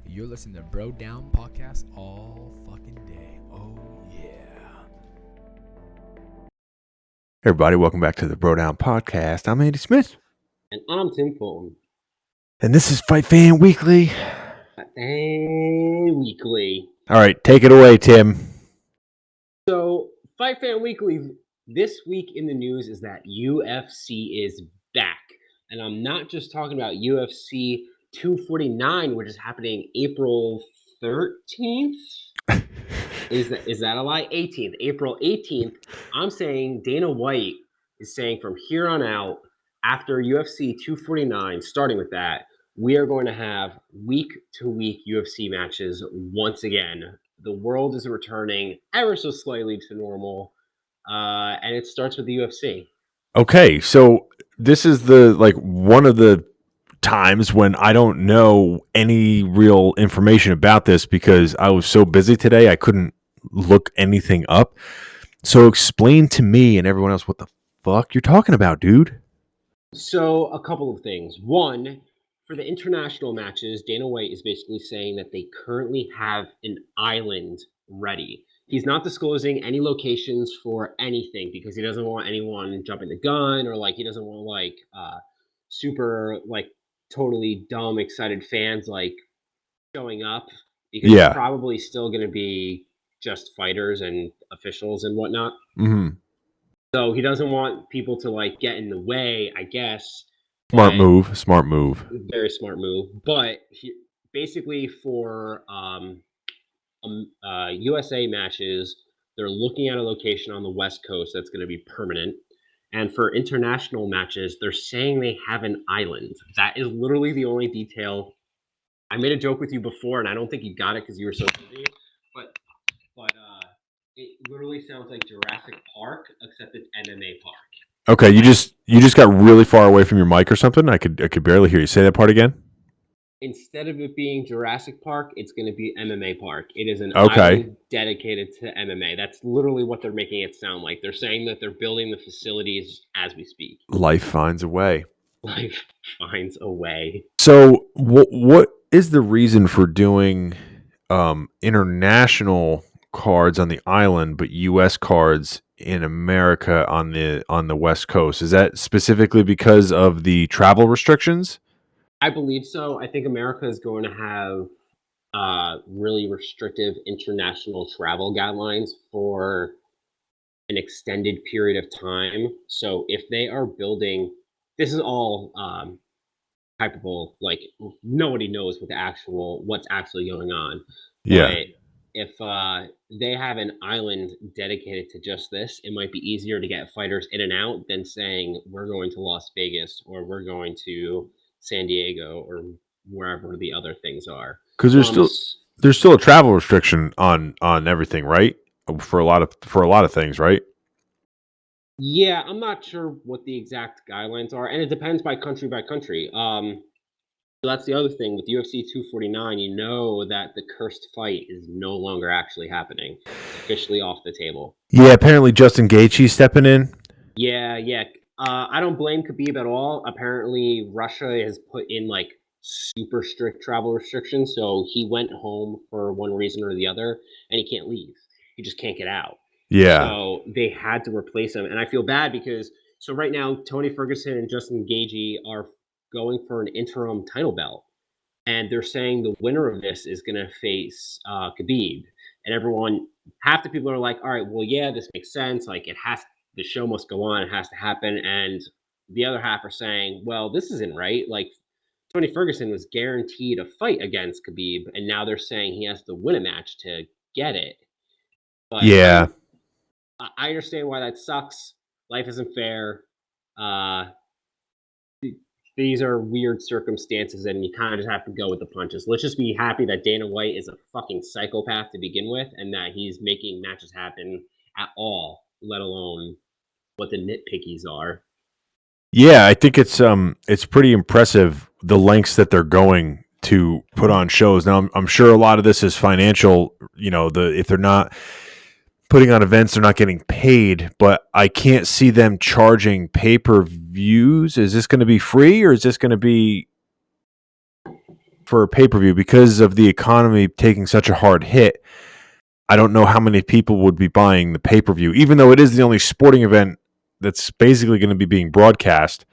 You're listening to Bro Down Podcast all fucking day. Oh, yeah. Hey everybody, welcome back to the Bro Down Podcast. I'm Andy Smith. And I'm Tim Fulton. And this is Fight Fan Weekly. And Weekly. All right, take it away, Tim. So, Fight Fan Weekly, this week in the news is that UFC is back. And I'm not just talking about UFC 249, which is happening April 13th. Is that a lie? 18th. April 18th. I'm saying Dana White is saying from here on out, after UFC 249, starting with that, we are going to have week-to-week UFC matches once again. The world is returning ever so slightly to normal, and it starts with the UFC. Okay, so this is one of the times when I don't know any real information about this because I was so busy today I couldn't look anything up. So explain to me and everyone else what the fuck you're talking about, dude. So a couple of things. One, for the international matches, Dana White is basically saying that they currently have an island ready. He's not disclosing any locations for anything because he doesn't want anyone jumping the gun or he doesn't want super totally dumb excited fans showing up because it's probably still going to be just fighters and officials and whatnot. Mm-hmm. So he doesn't want people to get in the way, I guess. Smart move. Very smart move. But basically for USA matches, they're looking at a location on the West Coast that's going to be permanent. And for international matches, they're saying they have an island. That is literally the only detail. I made a joke with you before, and I don't think you got it because you were so busy. But it literally sounds like Jurassic Park, except it's MMA Park. Okay, you just got really far away from your mic or something. I could barely hear you. Say that part again. Instead of it being Jurassic Park, it's going to be MMA Park. It is an island dedicated to MMA. That's literally what they're making it sound like. They're saying that they're building the facilities as we speak. Life finds a way. Life finds a way. So what is the reason for doing international cards on the island, but U.S. cards in America on the West Coast? Is that specifically because of the travel restrictions? I believe so. I think America is going to have really restrictive international travel guidelines for an extended period of time. So if they are building, this is all hyperbole. Nobody knows what's actually going on. Yeah. But if they have an island dedicated to just this, it might be easier to get fighters in and out than saying we're going to Las Vegas or we're going to San Diego or wherever the other things are. Because there's still a travel restriction on everything, right? For a lot of things, right? Yeah, I'm not sure what the exact guidelines are, and it depends by country by country. So that's the other thing with UFC 249. You know that the cursed fight is no longer actually happening, officially off the table. Yeah, apparently Justin Gaethje stepping in. Yeah. I don't blame Khabib at all. Apparently, Russia has put in super strict travel restrictions, so he went home for one reason or the other, and he can't leave. He just can't get out. Yeah. So they had to replace him, and I feel bad because right now Tony Ferguson and Justin Gaethje are going for an interim title belt, and they're saying the winner of this is going to face Khabib, and half the people are like, all right, well, yeah, this makes sense. The show must go on. It has to happen. And the other half are saying, well, this isn't right. Tony Ferguson was guaranteed a fight against Khabib, and now they're saying he has to win a match to get it. But yeah. I understand why that sucks. Life isn't fair. These are weird circumstances, and you kind of just have to go with the punches. Let's just be happy that Dana White is a fucking psychopath to begin with, and that he's making matches happen at all, let alone what the nitpickies are. Yeah, I think it's pretty impressive the lengths that they're going to put on shows. Now, I'm sure a lot of this is financial. If they're not putting on events, they're not getting paid, but I can't see them charging pay-per-views. Is this going to be free or is this going to be for a pay-per-view because of the economy taking such a hard hit. I don't know how many people would be buying the pay-per-view, even though it is the only sporting event that's basically going to be being broadcast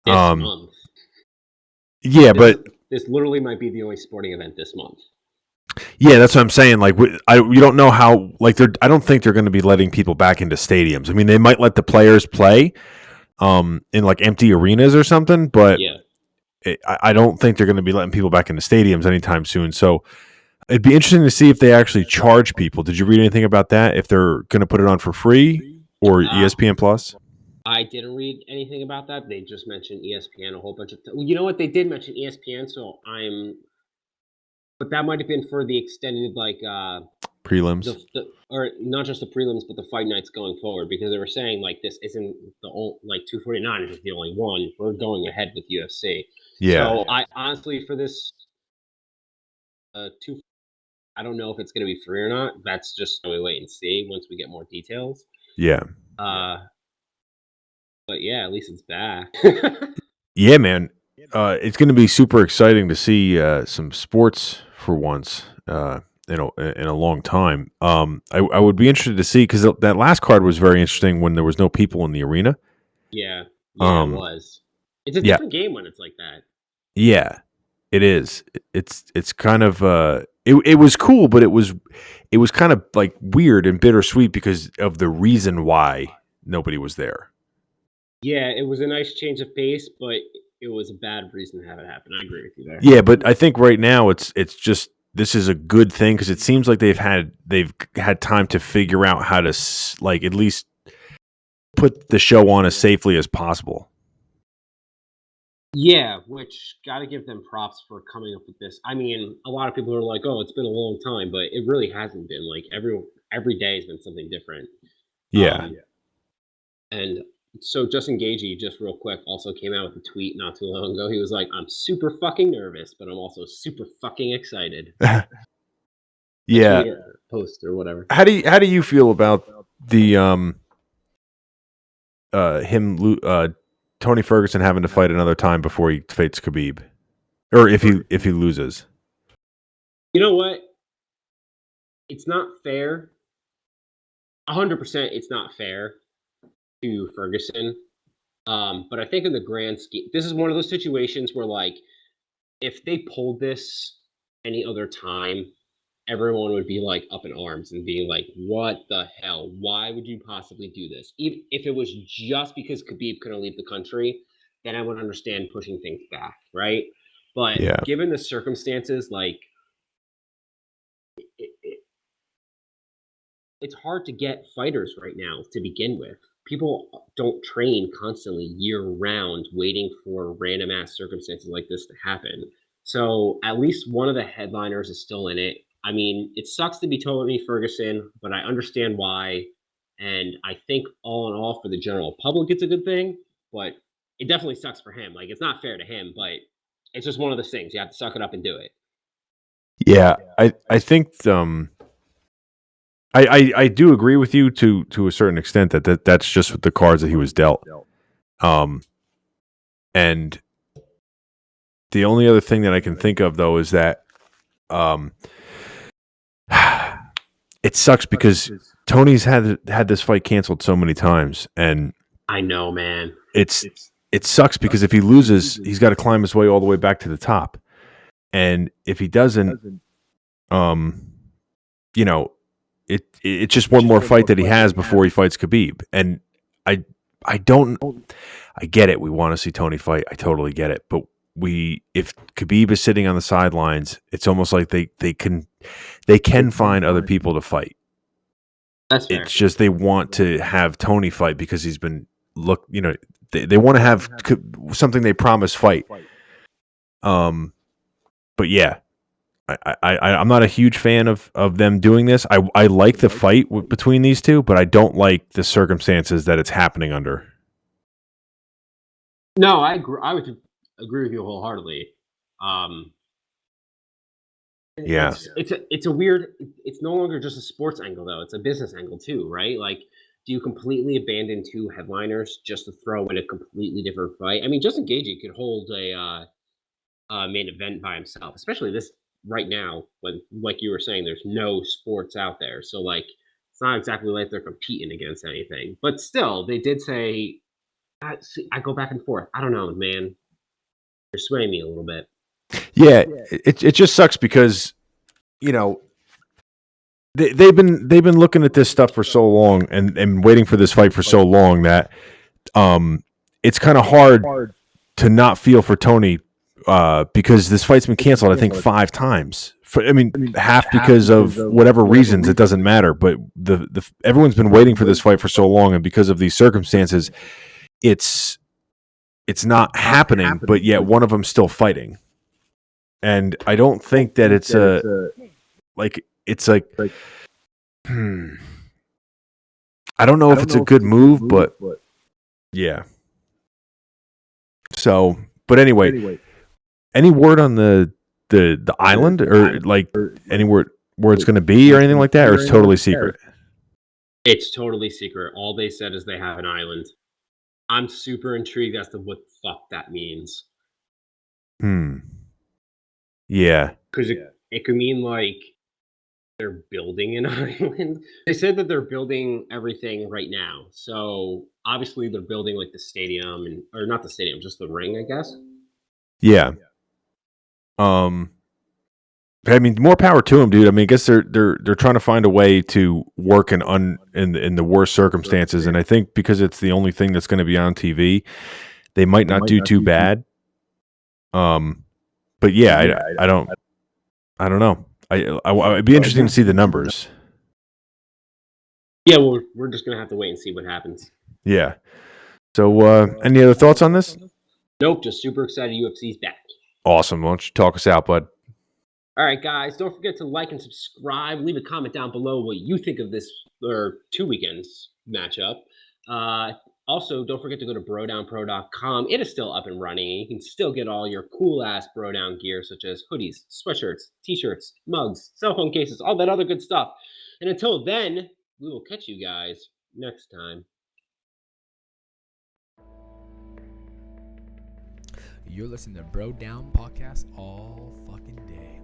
this month. Yeah, This literally might be the only sporting event this month. Yeah, that's what I'm saying. Like, you don't know how. Like, I don't think they're going to be letting people back into stadiums. I mean, they might let the players play, in like empty arenas or something, but yeah, I don't think they're going to be letting people back into stadiums anytime soon. So it'd be interesting to see if they actually charge people. Did you read anything about that? If they're going to put it on for free or ESPN Plus? I didn't read anything about that. They just mentioned ESPN a whole bunch of you know what? They did mention ESPN, so but that might have been for the extended Prelims. Or not just the prelims, but the fight nights going forward, because they were saying like this isn't the old, like 249 is the only one. We're going ahead with UFC. Yeah. So I honestly for this two, I don't know if it's going to be free or not. That's just we wait and see once we get more details. Yeah. But yeah, at least it's back. Yeah, man. It's going to be super exciting to see some sports for once in a long time. I would be interested to see, because that last card was very interesting when there was no people in the arena. Yeah, it was. It's a different game when it's like that. Yeah, it is. It's kind of it was cool, but it was kind of like weird and bittersweet because of the reason why nobody was there. Yeah, it was a nice change of pace, but it was a bad reason to have it happen. I agree with you there. Yeah, but I think right now it's just, this is a good thing because it seems like they've had time to figure out how to like at least put the show on as safely as possible. Yeah, which got to give them props for coming up with this. I mean, a lot of people are like, "Oh, it's been a long time," but it really hasn't been. Like every day has been something different. Yeah. And so Justin Gaethje, just real quick, also came out with a tweet not too long ago. He was like, "I'm super fucking nervous, but I'm also super fucking excited." Yeah. Tweet or post or whatever. How do you feel about the Tony Ferguson having to fight another time before he fights Khabib, or if he loses? You know what? It's not fair. 100%, it's not fair to Ferguson. But I think in the grand scheme, this is one of those situations where, like, if they pulled this any other time, everyone would be like up in arms and being like, "What the hell? Why would you possibly do this?" Even if it was just because Khabib couldn't leave the country, then I would understand pushing things back, right? But given the circumstances, like, it's hard to get fighters right now to begin with. People don't train constantly year round waiting for random ass circumstances like this to happen. So at least one of the headliners is still in it. I mean, it sucks to be Tony Ferguson, but I understand why. And I think all in all, for the general public, it's a good thing. But it definitely sucks for him. Like, it's not fair to him, but it's just one of those things. You have to suck it up and do it. Yeah, I think I do agree with you to a certain extent that's just with the cards that he was dealt. And the only other thing that I can think of, though, is that it sucks because Tony's had this fight canceled so many times, and I know, man. It sucks because if he loses, he's got to climb his way all the way back to the top, and if he doesn't, you know, it's just one more fight that he has before he fights Khabib. And I get it. We want to see Tony fight. I totally get it. But if Khabib is sitting on the sidelines, it's almost like they can find other people to fight. That's fair. It's just they want to have Tony fight because he's been they want to have something they promise fight. But yeah. I'm not a huge fan of them doing this. I like the fight between these two, but I don't like the circumstances that it's happening under. No, I agree. I would agree with you wholeheartedly. Yeah, it's a weird. It's no longer just a sports angle though; it's a business angle too, right? Like, do you completely abandon two headliners just to throw in a completely different fight? I mean, Justin Gaethje could hold a main event by himself, especially this right now when, like you were saying, there's no sports out there. So, like, it's not exactly like they're competing against anything. But still, they did say, I go back and forth. I don't know, man. You're swaying me a little bit. Yeah, it just sucks because, you know, they've been looking at this stuff for so long and waiting for this fight for so long that it's kind of hard to not feel for Tony because this fight's been canceled, I think, 5 times. Half because of whatever reasons, it doesn't matter. But the everyone's been waiting for this fight for so long, and because of these circumstances, it's not happening. But yet, one of them's still fighting, and I don't think that it's like. I don't know if it's a good move, but yeah. So, but anyway, any word on the island or like any word where it's going to be or anything like that, or it's totally secret? It's totally secret. All they said is they have an island. I'm super intrigued as to what the fuck that means. Yeah. Because it could mean like they're building an island. They said that they're building everything right now. So obviously they're building like the stadium or not the stadium, just the ring, I guess. Yeah. I mean, more power to them, dude. I mean, I guess they're trying to find a way to work in the worst circumstances, and I think because it's the only thing that's going to be on TV, they might not do too bad. But yeah, I don't know. It'd be interesting to see the numbers. Yeah, well, we're just gonna have to wait and see what happens. Yeah. So, any other thoughts on this? Nope. Just super excited. UFC's back. Awesome. Why don't you talk us out, bud? All right, guys. Don't forget to like and subscribe. Leave a comment down below what you think of this or 2 weekends matchup. Also, don't forget to go to brodownpro.com. It is still up and running. You can still get all your cool-ass Brodown gear, such as hoodies, sweatshirts, t-shirts, mugs, cell phone cases, all that other good stuff. And until then, we will catch you guys next time. You're listening to Bro Down Podcast all fucking day.